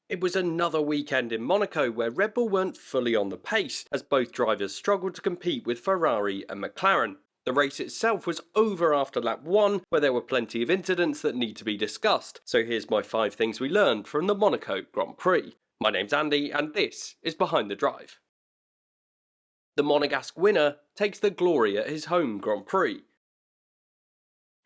It was another weekend in Monaco where Red Bull weren't fully on the pace, as both drivers struggled to compete with Ferrari and McLaren. The race itself was over after lap 1, where there were plenty of incidents that need to be discussed, so here's my 5 things we learned from the Monaco Grand Prix. My name's Andy, and this is Behind the Drive. The Monegasque winner takes the glory at his home Grand Prix.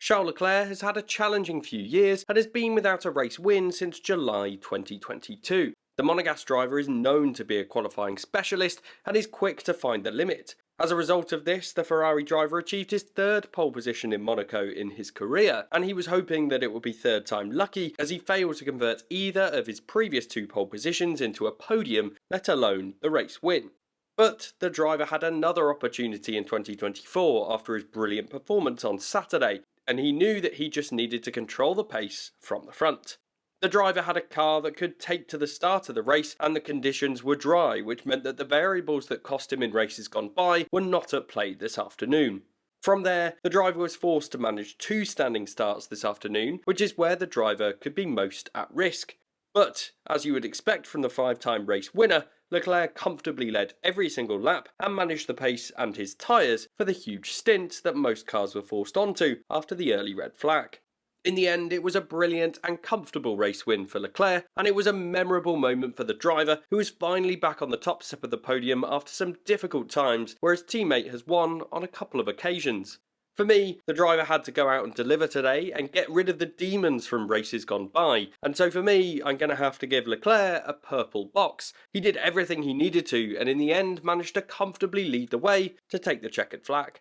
Charles Leclerc has had a challenging few years and has been without a race win since July 2022. The Monegasque driver is known to be a qualifying specialist and is quick to find the limit. As a result of this, the Ferrari driver achieved his 3rd pole position in Monaco in his career, and he was hoping that it would be 3rd time lucky as he failed to convert either of his previous 2 pole positions into a podium, let alone the race win. But the driver had another opportunity in 2024 after his brilliant performance on Saturday, and he knew that he just needed to control the pace from the front. The driver had a car that could take to the start of the race, and the conditions were dry, which meant that the variables that cost him in races gone by were not at play this afternoon. From there, the driver was forced to manage 2 standing starts this afternoon, which is where the driver could be most at risk. But, as you would expect from the 5-time race winner, Leclerc comfortably led every single lap and managed the pace and his tyres for the huge stint that most cars were forced onto after the early red flag. In the end, it was a brilliant and comfortable race win for Leclerc, and it was a memorable moment for the driver, who was finally back on the top step of the podium after some difficult times where his teammate has won on a couple of occasions. For me, the driver had to go out and deliver today and get rid of the demons from races gone by, and so for me, I'm going to have to give Leclerc a purple box. He did everything he needed to, and in the end managed to comfortably lead the way to take the checkered flag.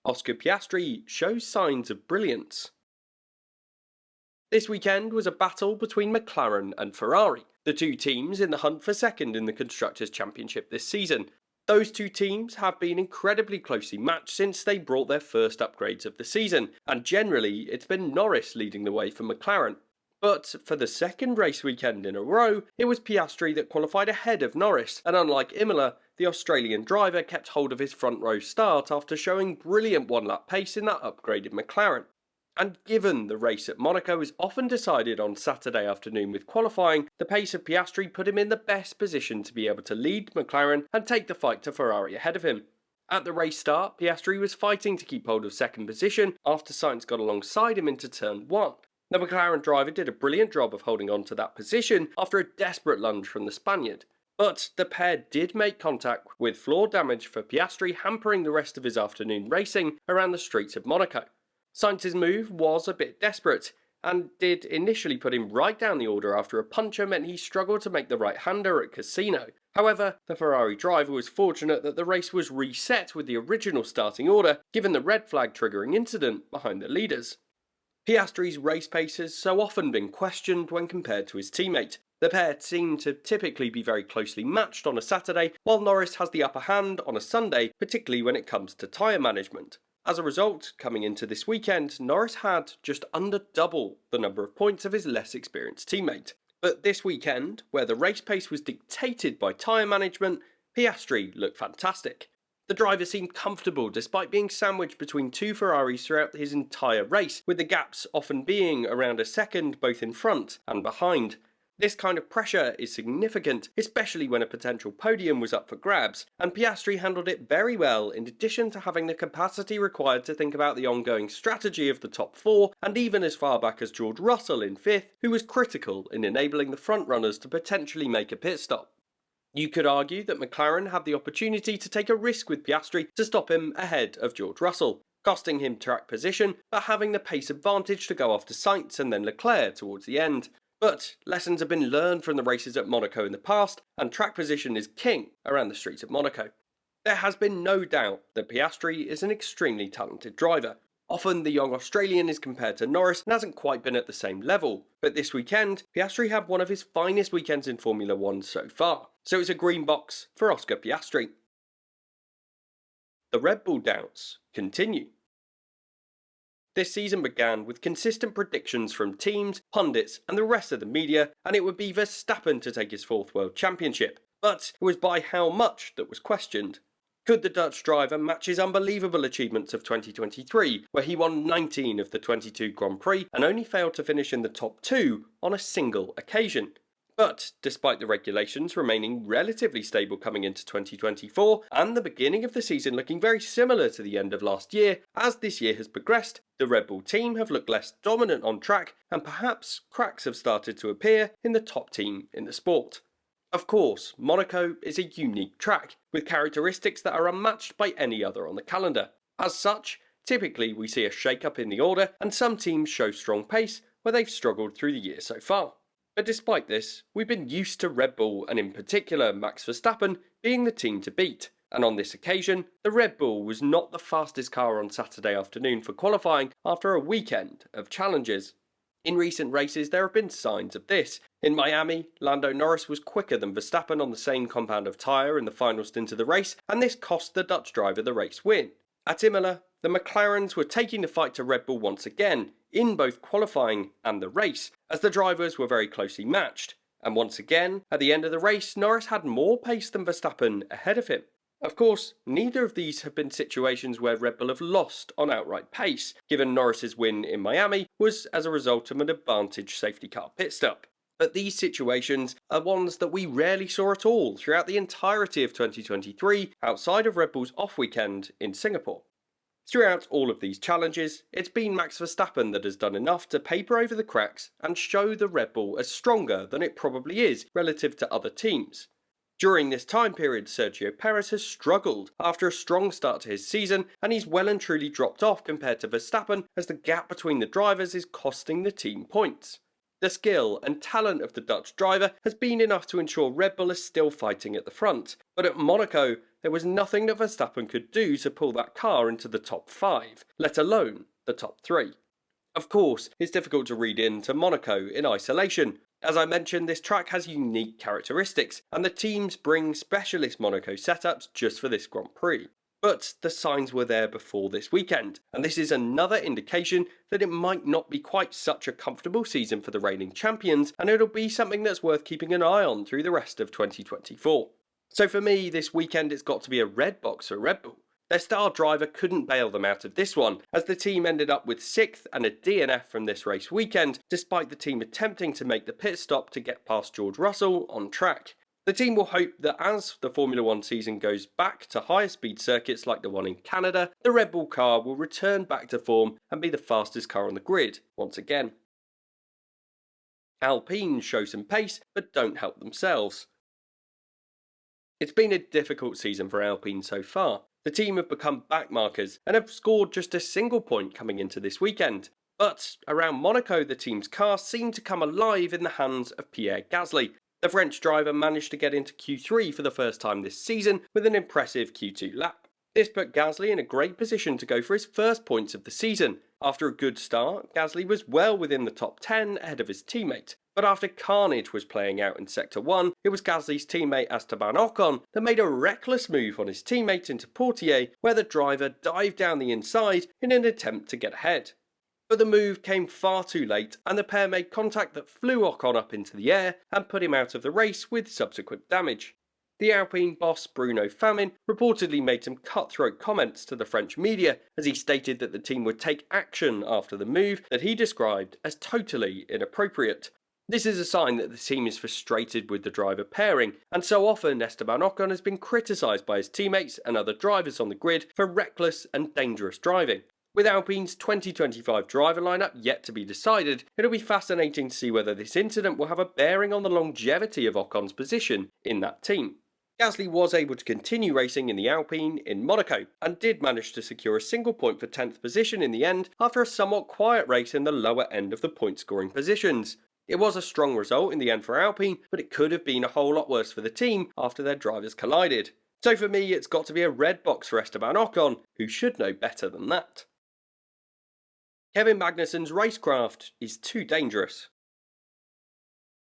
Oscar Piastri shows signs of brilliance. This weekend was a battle between McLaren and Ferrari, the 2 teams in the hunt for second in the Constructors' Championship this season. Those 2 teams have been incredibly closely matched since they brought their first upgrades of the season, and generally it's been Norris leading the way for McLaren. But for the 2nd race weekend in a row, it was Piastri that qualified ahead of Norris, and unlike Imola, the Australian driver kept hold of his front row start after showing brilliant one-lap pace in that upgraded McLaren. And given the race at Monaco is often decided on Saturday afternoon with qualifying, the pace of Piastri put him in the best position to be able to lead McLaren and take the fight to Ferrari ahead of him. At the race start, Piastri was fighting to keep hold of 2nd position after Sainz got alongside him into turn 1. The McLaren driver did a brilliant job of holding on to that position after a desperate lunge from the Spaniard. But the pair did make contact, with floor damage for Piastri hampering the rest of his afternoon racing around the streets of Monaco. Sainz's move was a bit desperate, and did initially put him right down the order after a puncture meant he struggled to make the right-hander at Casino. However, the Ferrari driver was fortunate that the race was reset with the original starting order, given the red flag triggering incident behind the leaders. Piastri's race pace has so often been questioned when compared to his teammate. The pair seem to typically be very closely matched on a Saturday, while Norris has the upper hand on a Sunday, particularly when it comes to tyre management. As a result, coming into this weekend, Norris had just under double the number of points of his less experienced teammate. But this weekend, where the race pace was dictated by tyre management, Piastri looked fantastic. The driver seemed comfortable despite being sandwiched between 2 Ferraris throughout his entire race, with the gaps often being around a second both in front and behind. This kind of pressure is significant, especially when a potential podium was up for grabs, and Piastri handled it very well in addition to having the capacity required to think about the ongoing strategy of the top 4, and even as far back as George Russell in 5th, who was critical in enabling the front runners to potentially make a pit stop. You could argue that McLaren had the opportunity to take a risk with Piastri to stop him ahead of George Russell, costing him track position but having the pace advantage to go off to Sainz and then Leclerc towards the end. But lessons have been learned from the races at Monaco in the past, and track position is king around the streets of Monaco. There has been no doubt that Piastri is an extremely talented driver. Often the young Australian is compared to Norris and hasn't quite been at the same level, but this weekend, Piastri had one of his finest weekends in Formula 1 so far, so it's a green box for Oscar Piastri. The Red Bull doubts continue. This season began with consistent predictions from teams, pundits and the rest of the media, and it would be Verstappen to take his 4th World Championship, but it was by how much that was questioned. Could the Dutch driver match his unbelievable achievements of 2023, where he won 19 of the 22 Grand Prix and only failed to finish in the top 2 on a single occasion? But despite the regulations remaining relatively stable coming into 2024, and the beginning of the season looking very similar to the end of last year, as this year has progressed, the Red Bull team have looked less dominant on track, and perhaps cracks have started to appear in the top team in the sport. Of course, Monaco is a unique track, with characteristics that are unmatched by any other on the calendar. As such, typically we see a shake-up in the order, and some teams show strong pace where they've struggled through the year so far. But despite this, we've been used to Red Bull, and in particular Max Verstappen, being the team to beat. And on this occasion, the Red Bull was not the fastest car on Saturday afternoon for qualifying after a weekend of challenges. In recent races, there have been signs of this. In Miami, Lando Norris was quicker than Verstappen on the same compound of tyre in the final stint of the race, and this cost the Dutch driver the race win. At Imola, the McLarens were taking the fight to Red Bull once again, in both qualifying and the race, as the drivers were very closely matched. And once again, at the end of the race, Norris had more pace than Verstappen ahead of him. Of course, neither of these have been situations where Red Bull have lost on outright pace, given Norris's win in Miami was as a result of an advantage safety car pit stop. But these situations are ones that we rarely saw at all throughout the entirety of 2023, outside of Red Bull's off weekend in Singapore. Throughout all of these challenges, it's been Max Verstappen that has done enough to paper over the cracks and show the Red Bull as stronger than it probably is relative to other teams. During this time period, Sergio Perez has struggled after a strong start to his season, and he's well and truly dropped off compared to Verstappen, as the gap between the drivers is costing the team points. The skill and talent of the Dutch driver has been enough to ensure Red Bull is still fighting at the front, but at Monaco, there was nothing that Verstappen could do to pull that car into the top 5, let alone the top 3. Of course, it's difficult to read into Monaco in isolation. As I mentioned, this track has unique characteristics, and the teams bring specialist Monaco setups just for this Grand Prix. But the signs were there before this weekend, and this is another indication that it might not be quite such a comfortable season for the reigning champions, and it'll be something that's worth keeping an eye on through the rest of 2024. So for me, this weekend it's got to be a red box for Red Bull. Their star driver couldn't bail them out of this one, as the team ended up with 6th and a DNF from this race weekend, despite the team attempting to make the pit stop to get past George Russell on track. The team will hope that as the Formula 1 season goes back to higher speed circuits like the one in Canada, the Red Bull car will return back to form and be the fastest car on the grid once again. Alpine show some pace, but don't help themselves. It's been a difficult season for Alpine so far. The team have become backmarkers and have scored just a single point coming into this weekend. But around Monaco, the team's car seemed to come alive in the hands of Pierre Gasly. The French driver managed to get into Q3 for the first time this season with an impressive Q2 lap. This put Gasly in a great position to go for his first points of the season. After a good start, Gasly was well within the top 10 ahead of his teammate. But after carnage was playing out in Sector 1, it was Gasly's teammate Esteban Ocon that made a reckless move on his teammate into Portier, where the driver dived down the inside in an attempt to get ahead. But the move came far too late, and the pair made contact that flew Ocon up into the air and put him out of the race with subsequent damage. The Alpine boss Bruno Famin reportedly made some cutthroat comments to the French media as he stated that the team would take action after the move that he described as totally inappropriate. This is a sign that the team is frustrated with the driver pairing, and so often Esteban Ocon has been criticised by his teammates and other drivers on the grid for reckless and dangerous driving. With Alpine's 2025 driver lineup yet to be decided, it'll be fascinating to see whether this incident will have a bearing on the longevity of Ocon's position in that team. Gasly was able to continue racing in the Alpine in Monaco, and did manage to secure a single point for 10th position in the end after a somewhat quiet race in the lower end of the point scoring positions. It was a strong result in the end for Alpine, but it could have been a whole lot worse for the team after their drivers collided. So for me, it's got to be a red box for Esteban Ocon, who should know better than that. Kevin Magnussen's racecraft is too dangerous.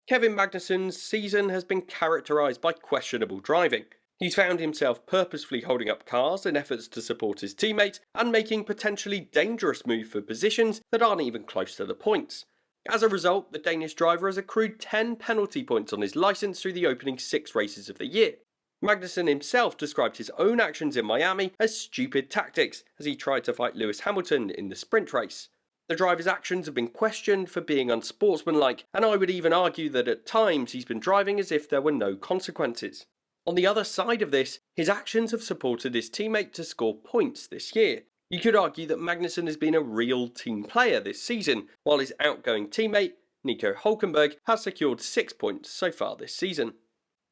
Kevin Magnussen's season has been characterised by questionable driving. He's found himself purposefully holding up cars in efforts to support his teammate and making potentially dangerous moves for positions that aren't even close to the points. As a result, the Danish driver has accrued 10 penalty points on his licence through the opening 6 races of the year. Magnussen himself described his own actions in Miami as stupid tactics as he tried to fight Lewis Hamilton in the sprint race. The driver's actions have been questioned for being unsportsmanlike, and I would even argue that at times he's been driving as if there were no consequences. On the other side of this, his actions have supported his teammate to score points this year. You could argue that Magnussen has been a real team player this season, while his outgoing teammate, Nico Hülkenberg, has secured 6 points so far this season.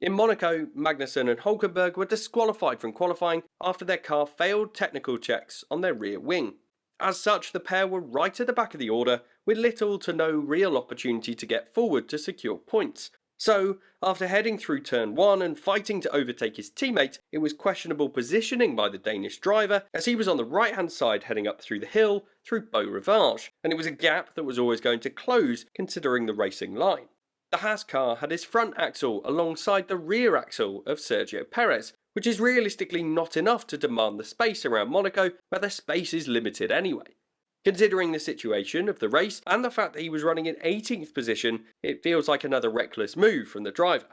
In Monaco, Magnussen and Hülkenberg were disqualified from qualifying after their car failed technical checks on their rear wing. As such, the pair were right at the back of the order, with little to no real opportunity to get forward to secure points. So, after heading through turn 1 and fighting to overtake his teammate, it was questionable positioning by the Danish driver, as he was on the right hand side heading up through the hill through BOREFEST, and it was a gap that was always going to close considering the racing line. The Haas car had his front axle alongside the rear axle of Sergio Perez, which is realistically not enough to demand the space around Monaco, where the space is limited anyway. Considering the situation of the race and the fact that he was running in 18th position, it feels like another reckless move from the driver.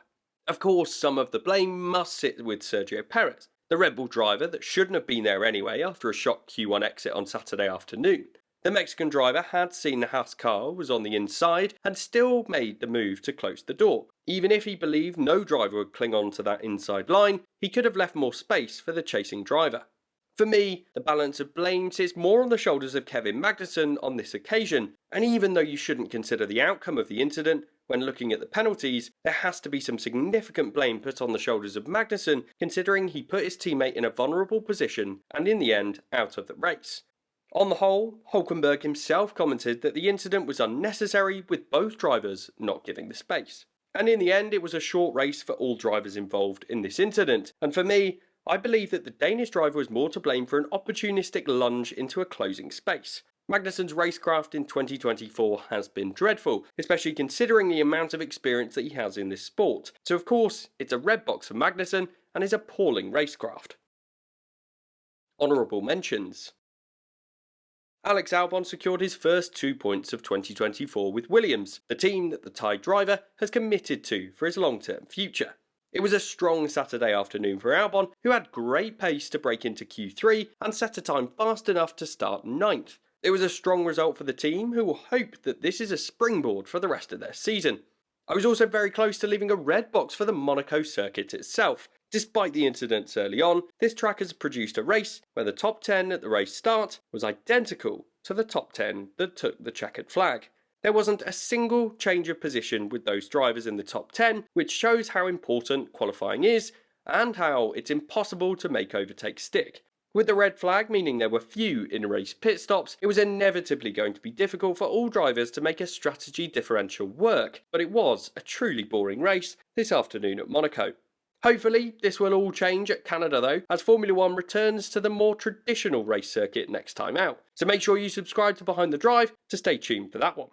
Of course, some of the blame must sit with Sergio Perez, the Red Bull driver that shouldn't have been there anyway after a shock Q1 exit on Saturday afternoon. The Mexican driver had seen the Haas car was on the inside and still made the move to close the door. Even if he believed no driver would cling on to that inside line, he could have left more space for the chasing driver. For me, the balance of blame sits more on the shoulders of Kevin Magnussen on this occasion, and even though you shouldn't consider the outcome of the incident when looking at the penalties, there has to be some significant blame put on the shoulders of Magnussen, considering he put his teammate in a vulnerable position and in the end out of the race. On the whole, Hülkenberg himself commented that the incident was unnecessary, with both drivers not giving the space. And in the end, it was a short race for all drivers involved in this incident, and for me, I believe that the Danish driver was more to blame for an opportunistic lunge into a closing space. Magnussen's racecraft in 2024 has been dreadful, especially considering the amount of experience that he has in this sport. So of course, it's a red box for Magnussen and his appalling racecraft. Honourable mentions. Alex Albon secured his first 2 points of 2024 with Williams, the team that the Thai driver has committed to for his long-term future. It was a strong Saturday afternoon for Albon, who had great pace to break into Q3 and set a time fast enough to start 9th. It was a strong result for the team, who will hope that this is a springboard for the rest of their season. I was also very close to leaving a red box for the Monaco circuit itself. Despite the incidents early on, this track has produced a race where the top 10 at the race start was identical to the top 10 that took the checkered flag. There wasn't a single change of position with those drivers in the top 10, which shows how important qualifying is and how it's impossible to make overtakes stick. With the red flag meaning there were few in-race pit stops, it was inevitably going to be difficult for all drivers to make a strategy differential work, but it was a truly boring race this afternoon at Monaco. Hopefully, this will all change at Canada though, as Formula 1 returns to the more traditional race circuit next time out. So make sure you subscribe to Behind the Drive to stay tuned for that one.